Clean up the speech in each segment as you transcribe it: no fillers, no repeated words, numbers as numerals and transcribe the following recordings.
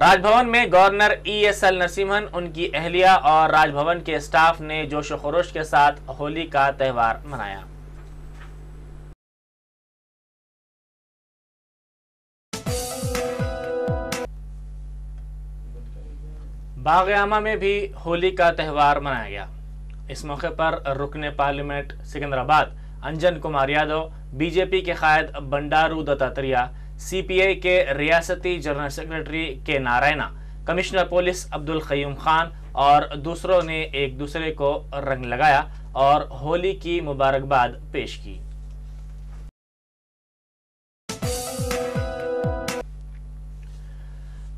راج بھون میں governor ESL Narasimhan, ان کی اہلیہ اور راج بھون کے اسٹاف نے جوش و خروش کے ساتھ ہولی کا تہوار منایا۔ باغ عامہ میں بھی ہولی کا تہوار منایا گیا۔ اس موقع پر رکن parliament Secunderabad engine Kumar Yadav, BJP کے قائد بنڈارو دتاتریہ، CPI کے ریاستی جنرل سیکرٹری کے نارائنا، کمشنر پولیس عبدالقیوم خان اور دوسروں نے ایک دوسرے کو رنگ لگایا اور ہولی کی مبارکباد پیش کی۔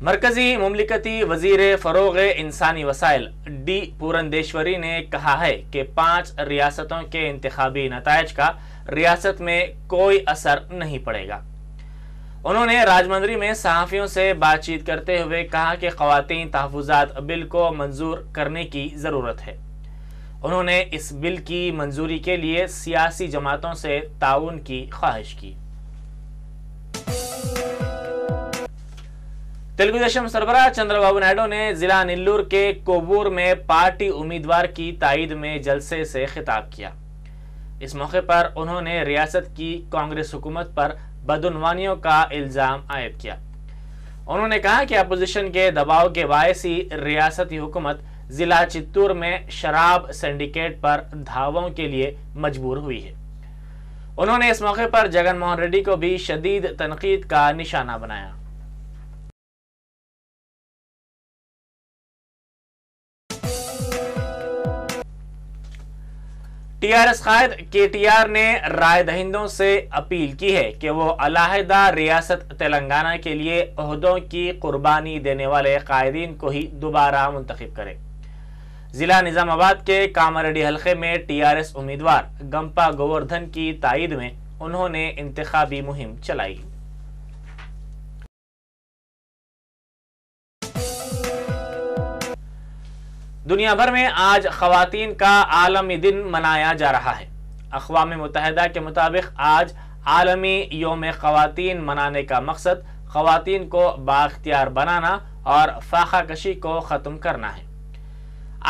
مرکزی مملکتی وزیر فروغ انسانی وسائل ڈی پورندیشوری نے کہا ہے کہ 5 ریاستوں کے انتخابی نتائج کا ریاست میں کوئی اثر نہیں پڑے گا۔ انہوں نے راجمندری میں صحافیوں سے بات چیت کرتے ہوئے کہا کہ خواتین تحفظات بل کو منظور کرنے کی ضرورت ہے۔ انہوں نے اس بل کی منظوری کے لیے سیاسی جماعتوں سے تعاون کی خواہش کی۔ تلگو دیشم سربراہ چندرا بابو نائیڈو نے ضلع نیلور کے کوبور میں پارٹی امیدوار کی تائید میں جلسے سے خطاب کیا۔ اس موقع پر انہوں نے ریاست کی کانگریس حکومت پر بدعنوانیوں کا الزام عائد کیا۔ انہوں نے کہا کہ اپوزیشن کے دباؤ کے باعث ہی ریاستی حکومت ضلع چتور میں شراب سنڈیکیٹ پر دھاووں کے لیے مجبور ہوئی ہے۔ انہوں نے اس موقع پر جگن موہن ریڈی کو بھی شدید تنقید کا نشانہ بنایا۔ TRS قائد KTR نے رائے دہندوں سے اپیل کی ہے کہ وہ علیحدہ ریاست تلنگانہ کے لیے عہدوں کی قربانی دینے والے قائدین کو ہی دوبارہ منتخب کرے۔ ضلع نظام آباد کے کاماریڈی حلقے میں TRS امیدوار گمپا گووردھن کی تائید میں انہوں نے انتخابی مہم چلائی۔ دنیا بھر میں آج خواتین کا عالمی دن منایا جا رہا ہے۔ اقوام متحدہ کے مطابق آج عالمی یوم خواتین منانے کا مقصد خواتین کو بااختیار بنانا اور فاقہ کشی کو ختم کرنا ہے۔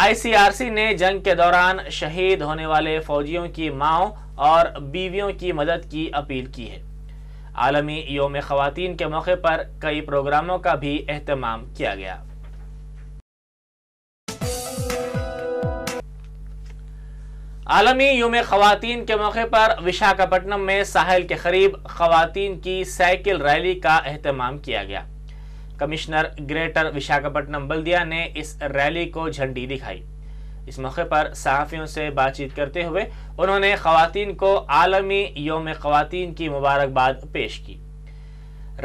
ICRC نے جنگ کے دوران شہید ہونے والے فوجیوں کی ماؤں اور بیویوں کی مدد کی اپیل کی ہے۔ عالمی یوم خواتین کے موقع پر کئی پروگراموں کا بھی اہتمام کیا گیا۔ عالمی یوم خواتین کے موقع پر وشاکھاپٹنم میں ساحل کے قریب خواتین کی سائیکل ریلی کا اہتمام کیا گیا۔ کمشنر گریٹر وشاکھاپٹنم بلدیہ نے اس ریلی کو جھنڈی دکھائی۔ اس موقع پر صحافیوں سے بات چیت کرتے ہوئے انہوں نے خواتین کو عالمی یوم خواتین کی مبارکباد پیش کی۔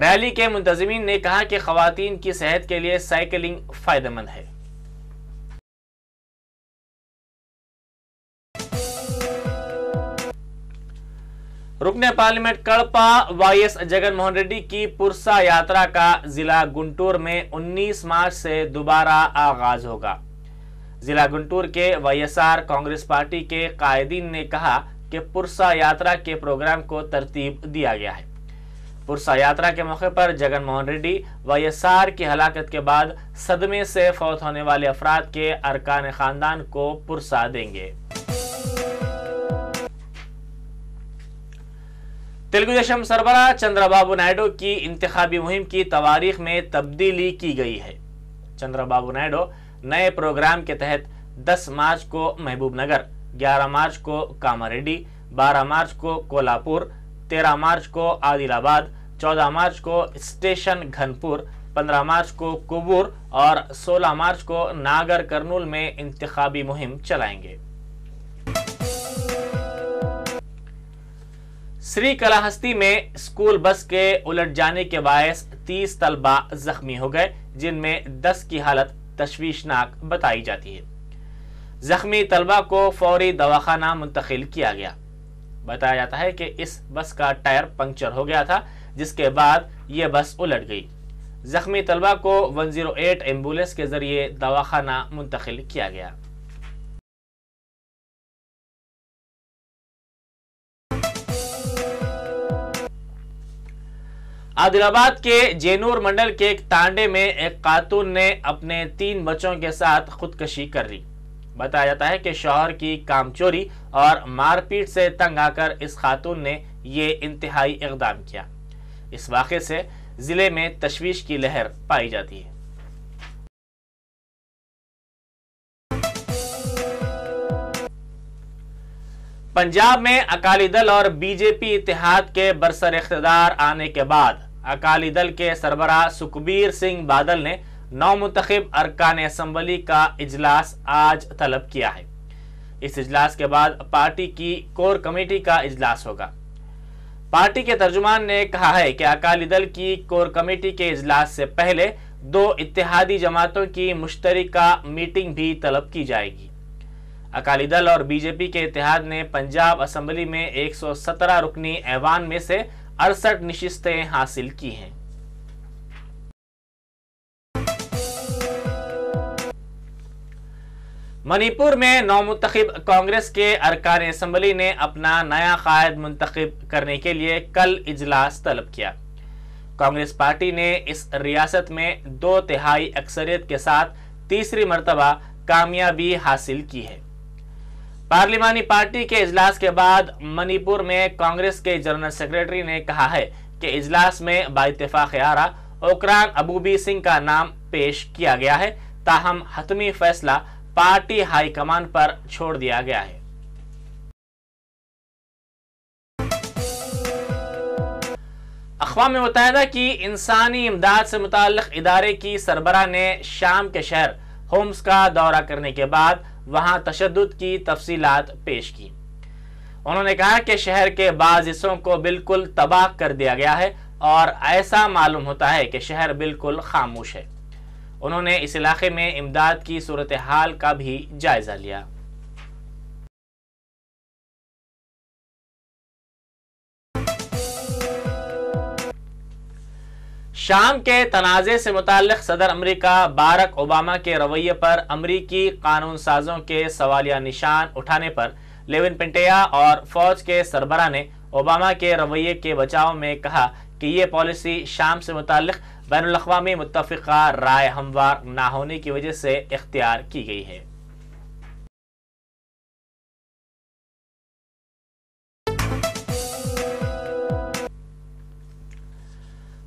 ریلی کے منتظمین نے کہا کہ خواتین کی صحت کے لیے سائیکلنگ فائدہ مند ہے۔ رکن پارلیمنٹ کڑپا YS جگن موہن ریڈی کی پرسا یاترا کا ضلع گنٹور میں 19 مارچ سے دوبارہ آغاز ہوگا۔ ضلع گنٹور کے YSR کانگریس پارٹی کے قائدین نے کہا کہ پرسا یاترا کے پروگرام کو ترتیب دیا گیا ہے۔ پرسا یاترا کے موقع پر جگن موہن ریڈی YSR کی ہلاکت کے بعد صدمے سے فوت ہونے والے افراد کے ارکان خاندان کو پرسا دیں گے۔ تلگو دیشم سربراہ چندرا بابو نائیڈو کی انتخابی مہم کی تواریخ میں تبدیلی کی گئی ہے۔ چندرا بابو نائیڈو نئے پروگرام کے تحت 10 مارچ کو محبوب نگر، 11 مارچ کو کاماریڈی، 12 مارچ کو کولہاپور، 13 مارچ کو عادل آباد، 14 مارچ کو اسٹیشن گھنپور، 15 مارچ کو کوبور اور 16 مارچ کو ناگر کرنول میں انتخابی مہم چلائیں گے۔ سری کلاہستی میں اسکول بس کے الٹ جانے کے باعث 30 طلبہ زخمی ہو گئے، جن میں 10 کی حالت تشویشناک بتائی جاتی ہے۔ زخمی طلبہ کو فوری دواخانہ منتقل کیا گیا۔ بتایا جاتا ہے کہ اس بس کا ٹائر پنکچر ہو گیا تھا، جس کے بعد یہ بس الٹ گئی۔ زخمی طلبہ کو 108 ایمبولینس کے ذریعے دواخانہ منتقل کیا گیا۔ عادل آباد کے جینور منڈل کے ایک تانڈے میں ایک خاتون نے اپنے 3 بچوں کے ساتھ خودکشی کر لی۔ بتایا جاتا ہے کہ شوہر کی کام چوری اور مار پیٹ سے تنگ آ کر اس خاتون نے یہ انتہائی اقدام کیا۔ اس واقعے سے ضلع میں تشویش کی لہر پائی جاتی ہے۔ پنجاب میں اکالی دل اور بی جے پی اتحاد کے برسر اقتدار آنے کے بعد اکالی دل کے سربراہ سکھبیر سنگھ بادل نے نومنتخب ارکان اسمبلی کا اجلاس آج طلب کیا ہے۔ اس اجلاس کے بعد پارٹی کی کور کمیٹی کا اجلاس ہوگا۔ پارٹی کے ترجمان نے کہا ہے کہ اکالی دل کی کور کمیٹی کے اجلاس سے پہلے 2 اتحادی جماعتوں کی مشترکہ میٹنگ بھی طلب کی جائے گی۔ اکالی دل اور بی جے پی کے اتحاد نے پنجاب اسمبلی میں 117 رکنی ایوان میں سے 68 نشستیں حاصل کی ہیں۔ منی پور میں نومنتخب کانگریس کے ارکان اسمبلی نے اپنا نیا قائد منتخب کرنے کے لیے کل اجلاس طلب کیا۔ کانگریس پارٹی نے اس ریاست میں 2/3 اکثریت کے ساتھ تیسری مرتبہ کامیابی حاصل کی ہے۔ پارلیمانی پارٹی کے اجلاس کے بعد منی پور میں کانگریس کے جنرل سیکریٹری نے کہا ہے کہ اجلاس میں باتفاق آرا اوکران ابوبی سنگھ کا نام پیش کیا گیا ہے، تاہم حتمی فیصلہ پارٹی ہائی کمان پر چھوڑ دیا گیا ہے۔ اقوام متحدہ کی انسانی امداد سے متعلق ادارے کی سربراہ نے شام کے شہر ہومس کا دورہ کرنے کے بعد وہاں تشدد کی تفصیلات پیش کی۔ انہوں نے کہا کہ شہر کے بعض حصوں کو بالکل تباہ کر دیا گیا ہے اور ایسا معلوم ہوتا ہے کہ شہر بالکل خاموش ہے۔ انہوں نے اس علاقے میں امداد کی صورتحال کا بھی جائزہ لیا۔ شام کے تنازع سے متعلق صدر امریکہ باراک اوباما کے رویے پر امریکی قانون سازوں کے سوالیہ نشان اٹھانے پر لیون پنٹیا اور فوج کے سربراہ نے اوباما کے رویے کے بچاؤ میں کہا کہ یہ پالیسی شام سے متعلق بین الاقوامی متفقہ رائے ہموار نہ ہونے کی وجہ سے اختیار کی گئی ہے۔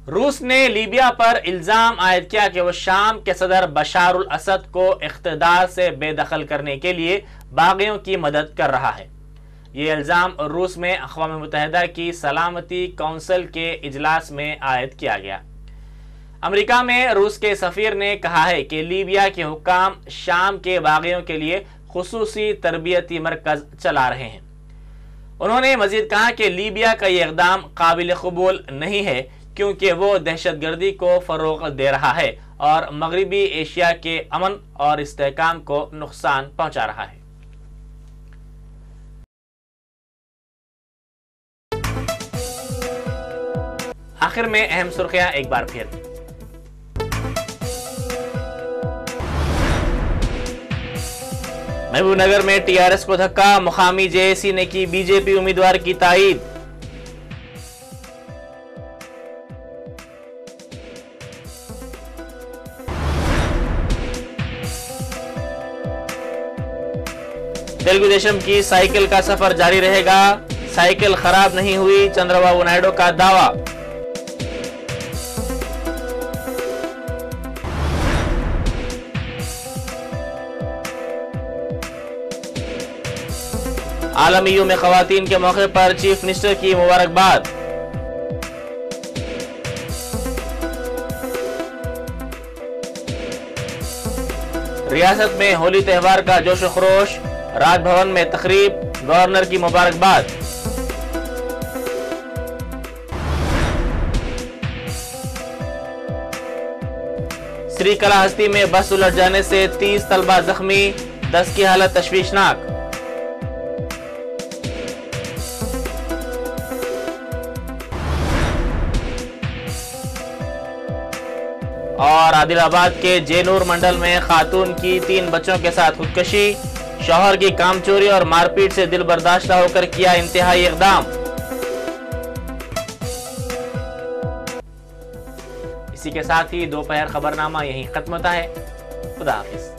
روس نے لیبیا پر الزام عائد کیا کہ وہ شام کے صدر بشار الاسد کو اقتدار سے بے دخل کرنے کے لیے باغیوں کی مدد کر رہا ہے۔ یہ الزام روس میں اقوام متحدہ کی سلامتی کونسل کے اجلاس میں عائد کیا گیا۔ امریکہ میں روس کے سفیر نے کہا ہے کہ لیبیا کے حکام شام کے باغیوں کے لیے خصوصی تربیتی مرکز چلا رہے ہیں۔ انہوں نے مزید کہا کہ لیبیا کا یہ اقدام قابل قبول نہیں ہے کیونکہ وہ دہشت گردی کو فروغ دے رہا ہے اور مغربی ایشیا کے امن اور استحکام کو نقصان پہنچا رہا ہے۔ آخر میں اہم سرخیاں ایک بار پھر۔ محبوب نگر میں ٹی آر ایس کو دھکا، مقامی جے اے سی نے کی بی جے پی امیدوار کی تائید۔ تیلگو دیشم کی سائیکل کا سفر جاری رہے گا، سائیکل خراب نہیں ہوئی، چندرا بابو نائیڈو کا دعویٰ۔ عالمی یوم خواتین کے موقع پر چیف منسٹر کی مبارکباد۔ ریاست میں ہولی تہوار کا جوش و خروش، راج بھون میں تقریب، گورنر کی مبارکباد۔ سری کلاہستی میں بس الٹ جانے سے 30 طلبہ زخمی، 10 کی حالت تشویشناک۔ اور عادل آباد کے جینور منڈل میں خاتون کی 3 بچوں کے ساتھ خودکشی، شوہر کی کام چوری اور مار پیٹ سے دل برداشتہ ہو کر کیا انتہائی اقدام۔ اسی کے ساتھ ہی دوپہر خبرنامہ یہیں ختم ہوتا ہے۔ خدا حافظ۔